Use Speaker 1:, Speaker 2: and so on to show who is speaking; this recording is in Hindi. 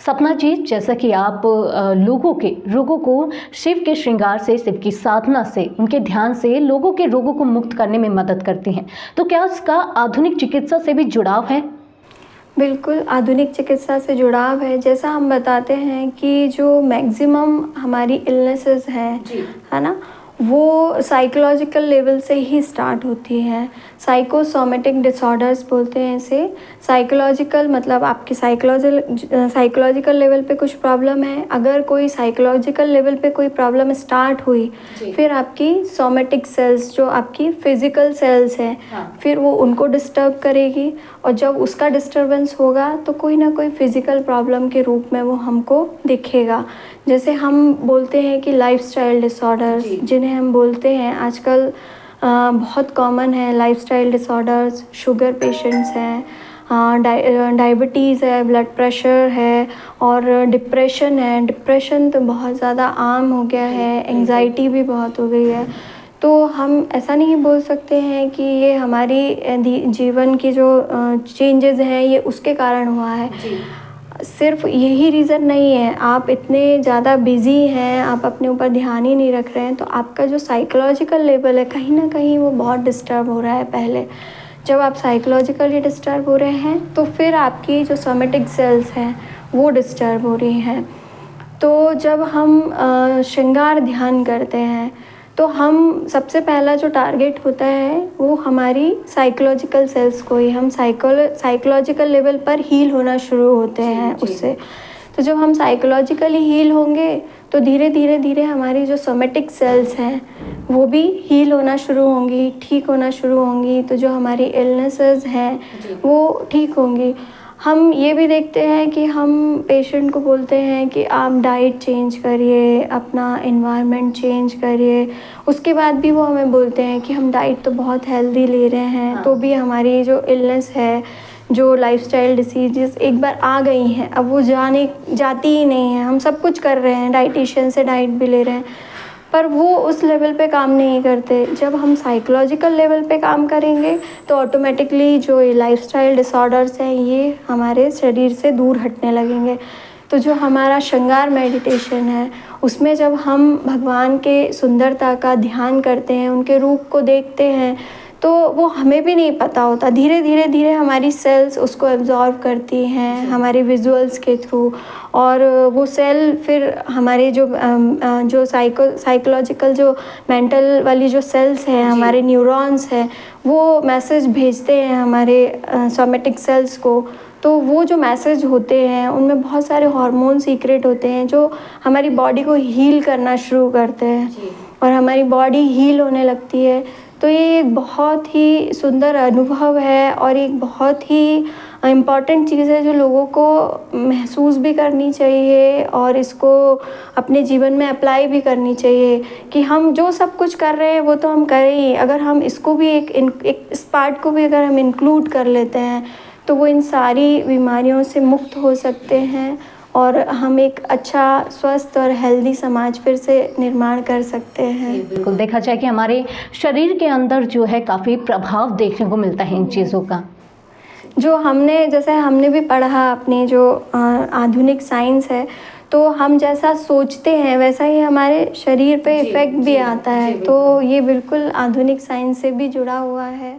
Speaker 1: सपना जी, जैसा कि आप लोगों के रोगों को शिव के श्रृंगार से, शिव की साधना से, उनके ध्यान से लोगों के रोगों को मुक्त करने में मदद करती हैं, तो क्या उसका आधुनिक चिकित्सा से भी जुड़ाव है?
Speaker 2: बिल्कुल, आधुनिक चिकित्सा से जुड़ाव है। जैसा हम बताते हैं कि जो मैक्सिमम हमारी इलनेसेस हैं,
Speaker 1: जी।
Speaker 2: है ना? वो साइकोलॉजिकल लेवल से ही स्टार्ट होती हैं। साइकोसोमेटिक डिसऑर्डर्स बोलते हैं इसे। साइकोलॉजिकल मतलब आपकी साइकोलॉजिकल लेवल पे कुछ प्रॉब्लम है। अगर कोई साइकोलॉजिकल लेवल पे कोई प्रॉब्लम स्टार्ट हुई, फिर आपकी सोमेटिक सेल्स जो आपकी फिज़िकल सेल्स हैं, फिर वो उनको डिस्टर्ब करेगी और जब उसका डिस्टर्बेंस होगा तो कोई ना कोई फिज़िकल प्रॉब्लम के रूप में वो हमको दिखेगा। जैसे हम बोलते हैं कि लाइफ़स्टाइल डिसऑर्डर्स, जिन्हें हम बोलते हैं आजकल बहुत कॉमन है लाइफ़स्टाइल डिसऑर्डर्स, शुगर पेशेंट्स हैं, डायबिटीज़ है, ब्लड प्रेशर है और डिप्रेशन है। डिप्रेशन तो बहुत ज़्यादा आम हो गया है, एंग्ज़ायटी भी बहुत हो गई है। तो हम ऐसा नहीं बोल सकते हैं कि ये हमारी जीवन की जो चेंजेज़ हैं ये उसके कारण हुआ है। सिर्फ़ यही रीज़न नहीं है, आप इतने ज़्यादा बिज़ी हैं, आप अपने ऊपर ध्यान ही नहीं रख रहे हैं, तो आपका जो साइकोलॉजिकल लेवल है कहीं न कहीं वो बहुत डिस्टर्ब हो रहा है पहले। जब आप साइकोलॉजिकली डिस्टर्ब हो रहे हैं तो फिर आपकी जो सोमेटिक सेल्स हैं वो डिस्टर्ब हो रही हैं। तो जब हम श्रृंगार ध्यान करते हैं तो हम सबसे पहला जो टारगेट होता है वो हमारी साइकोलॉजिकल सेल्स को ही, हम साइकोलॉजिकल लेवल पर हील होना शुरू होते हैं उससे। तो जब हम साइकोलॉजिकली हील होंगे तो धीरे धीरे हमारी जो सोमेटिक सेल्स हैं वो भी हील होना शुरू होंगी, ठीक होना शुरू होंगी। तो जो हमारी इलनेसेस हैं वो ठीक होंगी। हम ये भी देखते हैं कि हम पेशेंट को बोलते हैं कि आप डाइट चेंज करिए, अपना एनवायरनमेंट चेंज करिए। उसके बाद भी वो हमें बोलते हैं कि हम डाइट तो बहुत हेल्दी ले रहे हैं, तो भी हमारी जो इलनेस है, जो लाइफस्टाइल डिसीजेस एक बार आ गई हैं, अब वो जाती ही नहीं है। हम सब कुछ कर रहे हैं, डाइटिशियन से डाइट भी ले रहे हैं, पर वो उस लेवल पे काम नहीं करते। जब हम साइकोलॉजिकल लेवल पे काम करेंगे तो ऑटोमेटिकली जो ये लाइफस्टाइल डिसऑर्डर्स हैं ये हमारे शरीर से दूर हटने लगेंगे। तो जो हमारा श्रृंगार मेडिटेशन है उसमें जब हम भगवान के सुंदरता का ध्यान करते हैं, उनके रूप को देखते हैं, तो वो हमें भी नहीं पता होता, धीरे हमारी सेल्स उसको एब्जॉर्व करती हैं हमारे विजुअल्स के थ्रू। और वो सेल फिर हमारे जो साइकोलॉजिकल जो मेंटल वाली जो सेल्स हैं, हमारे न्यूरॉन्स हैं, वो मैसेज भेजते हैं हमारे सोमेटिक सेल्स को। तो वो जो मैसेज होते हैं उनमें बहुत सारे हार्मोन सीक्रेट होते हैं जो हमारी बॉडी को हील करना शुरू करते हैं और हमारी बॉडी हील होने लगती है। तो ये एक बहुत ही सुंदर अनुभव है और एक बहुत ही इम्पॉर्टेंट चीज़ है जो लोगों को महसूस भी करनी चाहिए और इसको अपने जीवन में अप्लाई भी करनी चाहिए कि हम जो सब कुछ कर रहे हैं वो तो हम करें ही, अगर हम इसको भी एक इस पार्ट को भी अगर हम इंक्लूड कर लेते हैं तो वो इन सारी बीमारियों से मुक्त हो सकते हैं और हम एक अच्छा स्वस्थ और हेल्दी समाज फिर से निर्माण कर सकते हैं।
Speaker 1: बिल्कुल, देखा जाए कि हमारे शरीर के अंदर जो है काफ़ी प्रभाव देखने को मिलता है इन चीज़ों का।
Speaker 2: जो जैसे हमने भी पढ़ा अपनी जो आधुनिक साइंस है, तो हम जैसा सोचते हैं वैसा ही हमारे शरीर पे इफ़ेक्ट भी आता है। तो ये बिल्कुल आधुनिक साइंस से भी जुड़ा हुआ है।